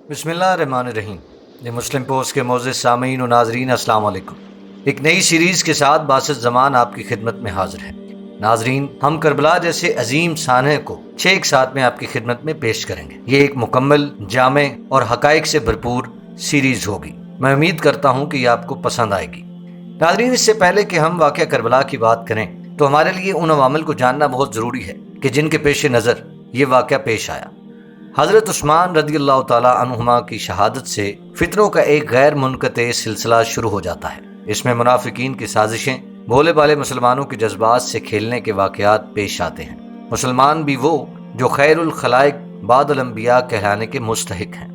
بسم اللہ الرحمن الرحیم۔ یہ مسلم پوسٹ کے معزز سامعین و ناظرین السلام علیکم۔ ایک نئی سیریز کے ساتھ باسط زمان آپ کی خدمت میں حاضر ہے۔ ناظرین، ہم کربلا جیسے عظیم سانحے کو 6 ساتھ میں آپ کی خدمت میں پیش کریں گے۔ یہ ایک مکمل، جامع اور حقائق سے بھرپور سیریز ہوگی۔ میں امید کرتا ہوں کہ یہ آپ کو پسند آئے گی۔ ناظرین، اس سے پہلے کہ ہم واقعہ کربلا کی بات کریں تو ہمارے لیے ان عوامل کو جاننا بہت ضروری ہے کہ جن کے پیش نظر یہ واقعہ پیش آیا۔ حضرت عثمان رضی اللہ تعالی عنہما کی شہادت سے فتنوں کا ایک غیر منقطع سلسلہ شروع ہو جاتا ہے۔ اس میں منافقین کی سازشیں، بھولے بالے مسلمانوں کے جذبات سے کھیلنے کے واقعات پیش آتے ہیں۔ مسلمان بھی وہ جو خیر الخلائق بعد الانبیاء کہلانے کے مستحق ہیں۔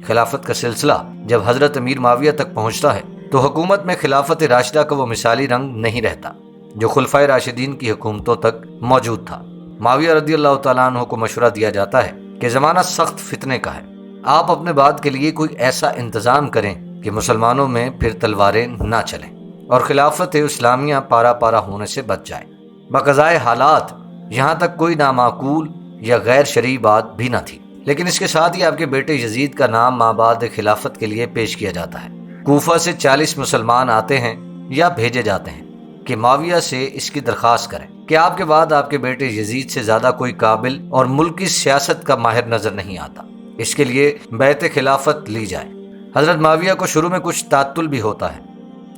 خلافت کا سلسلہ جب حضرت امیر معاویہ تک پہنچتا ہے تو حکومت میں خلافت راشدہ کا وہ مثالی رنگ نہیں رہتا جو خلفائے راشدین کی حکومتوں تک موجود تھا۔ معاویہ رضی اللہ تعالیٰ عنہ کو مشورہ دیا جاتا ہے کہ زمانہ سخت فتنے کا ہے، آپ اپنے بعد کے لیے کوئی ایسا انتظام کریں کہ مسلمانوں میں پھر تلواریں نہ چلیں اور خلافت اسلامیہ پارا پارا ہونے سے بچ جائے۔ بقضائے حالات یہاں تک کوئی نامعقول یا غیر شرعی بات بھی نہ تھی، لیکن اس کے ساتھ ہی آپ کے بیٹے یزید کا نام مابعد خلافت کے لیے پیش کیا جاتا ہے۔ کوفہ سے 40 مسلمان آتے ہیں یا بھیجے جاتے ہیں کہ معاویہ سے اس کی درخواست کریں کہ آپ کے بعد آپ کے بیٹے یزید سے زیادہ کوئی قابل اور ملکی سیاست کا ماہر نظر نہیں آتا، اس کے لیے بیعت خلافت لی جائے۔ حضرت معاویہ کو شروع میں کچھ تعطل بھی ہوتا ہے،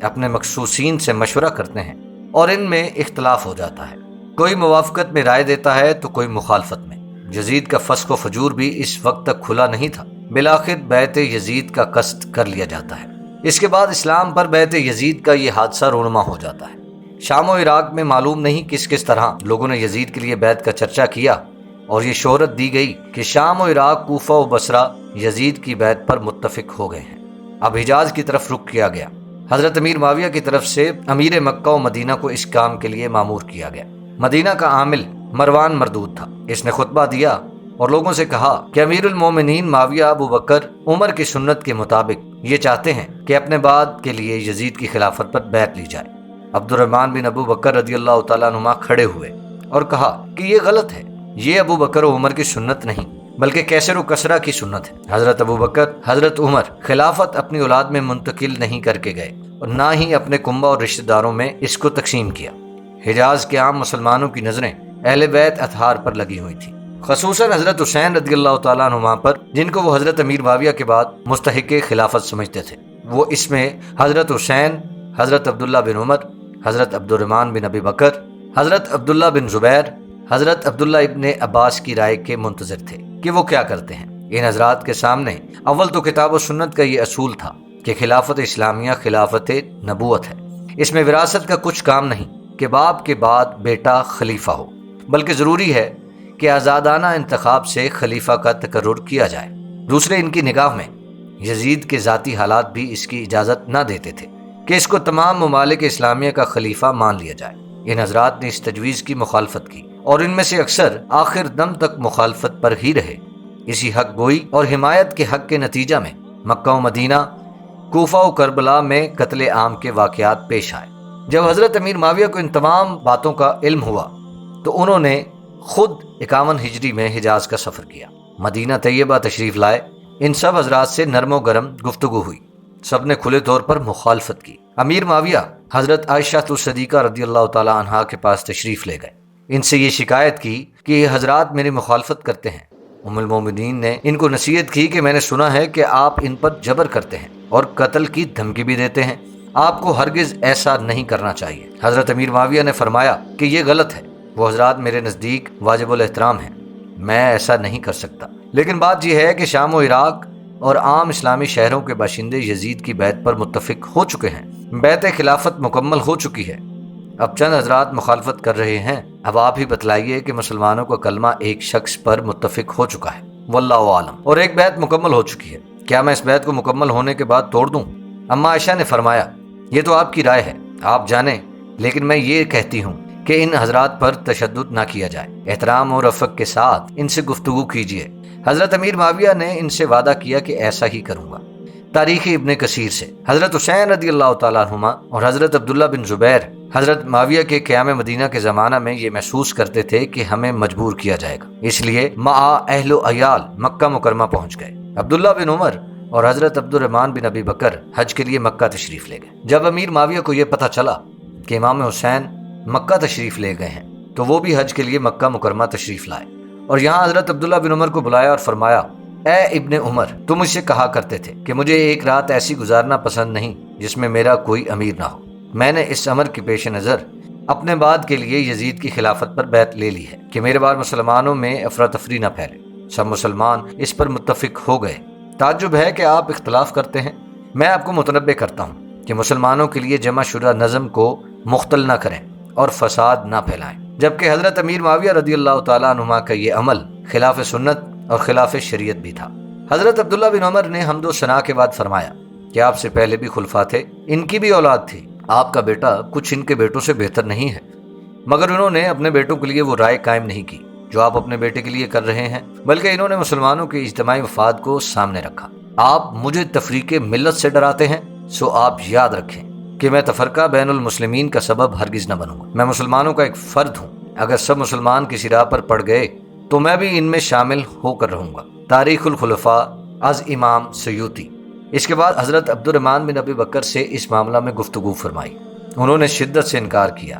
اپنے مخصوصین سے مشورہ کرتے ہیں اور ان میں اختلاف ہو جاتا ہے، کوئی موافقت میں رائے دیتا ہے تو کوئی مخالفت میں۔ یزید کا فسق و فجور بھی اس وقت تک کھلا نہیں تھا، بالآخر بیعت یزید کا قصد کر لیا جاتا ہے۔ اس کے بعد اسلام پر بیعت یزید کا یہ حادثہ رونما ہو جاتا ہے۔ شام و عراق میں معلوم نہیں کس طرح لوگوں نے یزید کے لیے بیعت کا چرچا کیا اور یہ شہرت دی گئی کہ شام و عراق، کوفہ و بصرہ یزید کی بیعت پر متفق ہو گئے ہیں۔ اب حجاز کی طرف رخ کیا گیا۔ حضرت امیر معاویہ کی طرف سے امیر مکہ و مدینہ کو اس کام کے لیے مامور کیا گیا۔ مدینہ کا عامل مروان مردود تھا۔ اس نے خطبہ دیا اور لوگوں سے کہا کہ امیر المومنین معاویہ ابو بکر عمر کی سنت کے مطابق یہ چاہتے ہیں کہ اپنے بعد کے لیے یزید کی خلافت پر بیعت لی جائے۔ عبد الرحمن بن ابو بکر رضی اللہ تعالیٰ عنہما کھڑے ہوئے اور کہا کہ یہ غلط ہے، یہ ابو بکر و عمر کی سنت نہیں بلکہ کیسر و کسرا کی سنت ہے۔ حضرت ابو بکر، حضرت عمر خلافت اپنی اولاد میں منتقل نہیں کر کے گئے اور نہ ہی اپنے کنبہ اور رشتہ داروں میں اس کو تقسیم کیا۔ حجاز کے عام مسلمانوں کی نظریں اہل بیت اطہار پر لگی ہوئی تھیں، خصوصاً حضرت حسین رضی اللہ تعالیٰ عنہما پر، جن کو وہ حضرت امیر معاویہ کے بعد مستحق خلافت سمجھتے تھے۔ وہ اس میں حضرت حسین، حضرت عبداللہ بن عمر، حضرت عبد الرحمن بن ابی بکر، حضرت عبداللہ بن زبیر، حضرت عبداللہ ابن عباس کی رائے کے منتظر تھے کہ وہ کیا کرتے ہیں۔ ان حضرات کے سامنے اول تو کتاب و سنت کا یہ اصول تھا کہ خلافت اسلامیہ خلافت نبوت ہے، اس میں وراثت کا کچھ کام نہیں کہ باپ کے بعد بیٹا خلیفہ ہو، بلکہ ضروری ہے کہ آزادانہ انتخاب سے خلیفہ کا تقرر کیا جائے۔ دوسرے، ان کی نگاہ میں یزید کے ذاتی حالات بھی اس کی اجازت نہ دیتے تھے کہ اس کو تمام ممالک اسلامیہ کا خلیفہ مان لیا جائے۔ ان حضرات نے اس تجویز کی مخالفت کی اور ان میں سے اکثر آخر دم تک مخالفت پر ہی رہے۔ اسی حق گوئی اور حمایت کے حق کے نتیجہ میں مکہ و مدینہ، کوفہ و کربلا میں قتل عام کے واقعات پیش آئے۔ جب حضرت امیر معاویہ کو ان تمام باتوں کا علم ہوا تو انہوں نے خود 51 ہجری میں حجاز کا سفر کیا، مدینہ طیبہ تشریف لائے۔ ان سب حضرات سے نرم و گرم گفتگو ہوئی، سب نے کھلے طور پر مخالفت کی۔ امیر معاویہ حضرت عائشہ الصدیقہ رضی اللہ تعالی عنہا کے پاس تشریف لے گئے، ان سے یہ شکایت کی کہ یہ حضرات میری مخالفت کرتے ہیں۔ ام المومنین نے ان کو نصیحت کی کہ میں نے سنا ہے کہ آپ ان پر جبر کرتے ہیں اور قتل کی دھمکی بھی دیتے ہیں، آپ کو ہرگز ایسا نہیں کرنا چاہیے۔ حضرت امیر معاویہ نے فرمایا کہ یہ غلط ہے، وہ حضرات میرے نزدیک واجب الاحترام ہیں، میں ایسا نہیں کر سکتا، لیکن بات یہ ہے کہ شام و عراق اور عام اسلامی شہروں کے باشندے یزید کی بیعت پر متفق ہو چکے ہیں، بیعت خلافت مکمل ہو چکی ہے، اب چند حضرات مخالفت کر رہے ہیں، اب آپ ہی بتلائیے کہ مسلمانوں کا کلمہ ایک شخص پر متفق ہو چکا ہے، واللہ عالم، اور ایک بیعت مکمل ہو چکی ہے، کیا میں اس بیعت کو مکمل ہونے کے بعد توڑ دوں؟ اما عائشہ نے فرمایا یہ تو آپ کی رائے ہے، آپ جانیں، لیکن میں یہ کہتی ہوں کہ ان حضرات پر تشدد نہ کیا جائے، احترام اور رفق کے ساتھ ان سے گفتگو کیجیے۔ حضرت امیر معاویہ نے ان سے وعدہ کیا کہ ایسا ہی کروں گا۔ تاریخ ابن کثیر سے حضرت حسین رضی اللہ تعالیٰ عنہما اور حضرت عبداللہ بن زبیر حضرت معاویہ کے قیام مدینہ کے زمانہ میں یہ محسوس کرتے تھے کہ ہمیں مجبور کیا جائے گا، اس لیے مع اہل و عیال مکہ مکرمہ پہنچ گئے۔ عبداللہ بن عمر اور حضرت عبد الرحمن بن ابی بکر حج کے لیے مکہ تشریف لے گئے۔ جب امیر معاویہ کو یہ پتہ چلا کہ امام حسین مکہ تشریف لے گئے ہیں تو وہ بھی حج کے لیے مکہ مکرمہ تشریف لائے اور یہاں حضرت عبداللہ بن عمر کو بلایا اور فرمایا، اے ابن عمر، تم مجھ سے کہا کرتے تھے کہ مجھے ایک رات ایسی گزارنا پسند نہیں جس میں میرا کوئی امیر نہ ہو۔ میں نے اس امر کے پیش نظر اپنے بعد کے لیے یزید کی خلافت پر بیعت لے لی ہے کہ میرے بعد مسلمانوں میں افراتفری نہ پھیلے۔ سب مسلمان اس پر متفق ہو گئے۔ تعجب ہے کہ آپ اختلاف کرتے ہیں۔ میں آپ کو متنبہ کرتا ہوں کہ مسلمانوں کے لیے جمع شدہ نظم کو مختل نہ کریں اور فساد نہ پھیلائیں، جبکہ حضرت امیر معاویہ رضی اللہ تعالیٰ عنہما کا یہ عمل خلاف سنت اور خلاف شریعت بھی تھا۔ حضرت عبداللہ بن عمر نے حمد و ثنا کے بعد فرمایا کہ آپ سے پہلے بھی خلفاء تھے، ان کی بھی اولاد تھی، آپ کا بیٹا کچھ ان کے بیٹوں سے بہتر نہیں ہے، مگر انہوں نے اپنے بیٹوں کے لیے وہ رائے قائم نہیں کی جو آپ اپنے بیٹے کے لیے کر رہے ہیں، بلکہ انہوں نے مسلمانوں کے اجتماعی مفاد کو سامنے رکھا۔ آپ مجھے تفریق ملت سے ڈراتے ہیں، سو آپ یاد رکھیں کہ میں تفرقہ بین المسلمین کا سبب ہرگز نہ بنوں گا۔ میں مسلمانوں کا ایک فرد ہوں، اگر سب مسلمان کسی راہ پر پڑ گئے تو میں بھی ان میں شامل ہو کر رہوں گا۔ تاریخ الخلفاء از امام سیوطی۔ اس کے بعد حضرت عبد الرحمن بن ابی بکر سے اس معاملہ میں گفتگو فرمائی۔ انہوں نے شدت سے انکار کیا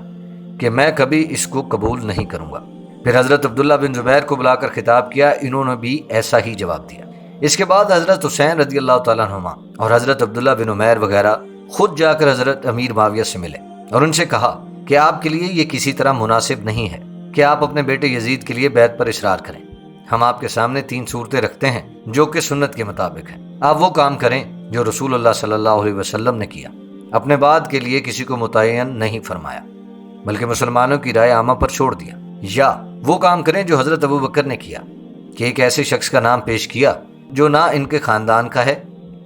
کہ میں کبھی اس کو قبول نہیں کروں گا۔ پھر حضرت عبداللہ بن زبیر کو بلا کر خطاب کیا، انہوں نے بھی ایسا ہی جواب دیا۔ اس کے بعد حضرت حسین رضی اللہ تعالیٰ عنہما اور حضرت عبداللہ بن عمیر وغیرہ خود جا کر حضرت امیر معاویہ سے ملے اور ان سے کہا کہ آپ کے لیے یہ کسی طرح مناسب نہیں ہے کہ آپ اپنے بیٹے یزید کے لیے بیعت پر اصرار کریں۔ ہم آپ کے سامنے 3 صورتیں رکھتے ہیں جو کہ سنت کے مطابق ہیں، آپ وہ کام کریں جو رسول اللہ صلی اللہ علیہ وسلم نے کیا، اپنے بعد کے لیے کسی کو متعین نہیں فرمایا بلکہ مسلمانوں کی رائے عامہ پر چھوڑ دیا، یا وہ کام کریں جو حضرت ابو بکر نے کیا کہ ایک ایسے شخص کا نام پیش کیا جو نہ ان کے خاندان کا ہے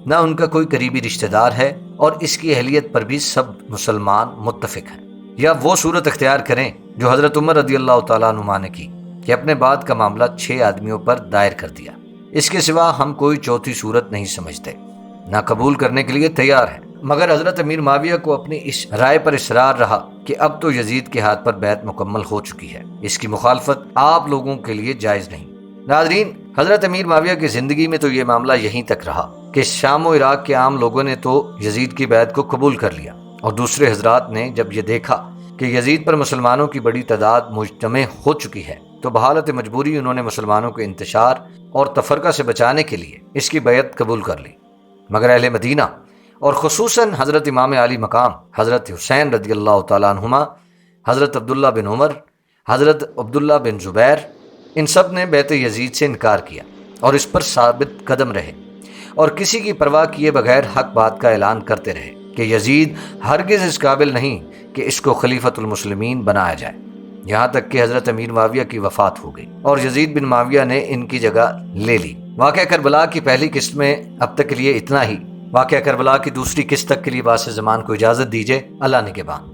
نہ ان کا کوئی قریبی رشتہ دار ہے اور اس کی اہلیت پر بھی سب مسلمان متفق ہیں، یا وہ صورت اختیار کریں جو حضرت عمر رضی اللہ تعالیٰ عنہ نے کی کہ اپنے بعد کا معاملہ 6 آدمیوں پر دائر کر دیا۔ اس کے سوا ہم کوئی چوتھی صورت نہیں سمجھتے، نہ قبول کرنے کے لیے تیار ہیں۔ مگر حضرت امیر معاویہ کو اپنی اس رائے پر اصرار رہا کہ اب تو یزید کے ہاتھ پر بیعت مکمل ہو چکی ہے، اس کی مخالفت آپ لوگوں کے لیے جائز نہیں۔ ناظرین، حضرت امیر معاویہ کی زندگی میں تو یہ معاملہ یہیں تک رہا کہ شام و عراق کے عام لوگوں نے تو یزید کی بیعت کو قبول کر لیا، اور دوسرے حضرات نے جب یہ دیکھا کہ یزید پر مسلمانوں کی بڑی تعداد مجتمع ہو چکی ہے تو بحالت مجبوری انہوں نے مسلمانوں کے انتشار اور تفرقہ سے بچانے کے لیے اس کی بیعت قبول کر لی۔ مگر اہل مدینہ اور خصوصاً حضرت امام علی مقام حضرت حسین رضی اللہ تعالیٰ عنہما، حضرت عبداللہ بن عمر، حضرت عبداللہ بن زبیر، ان سب نے بیعت یزید سے انکار کیا اور اس پر ثابت قدم رہے اور کسی کی پرواہ کیے بغیر حق بات کا اعلان کرتے رہے کہ یزید ہرگز اس قابل نہیں کہ اس کو خلیفۃ المسلمین بنایا جائے، یہاں تک کہ حضرت امیر معاویہ کی وفات ہو گئی اور یزید بن معاویہ نے ان کی جگہ لے لی۔ واقعہ کربلا کی پہلی قسط میں اب تک کے لیے اتنا ہی۔ واقعہ کربلا کی دوسری قسط تک کے لیے باس زمان کو اجازت دیجیے۔ اللہ نگہبان۔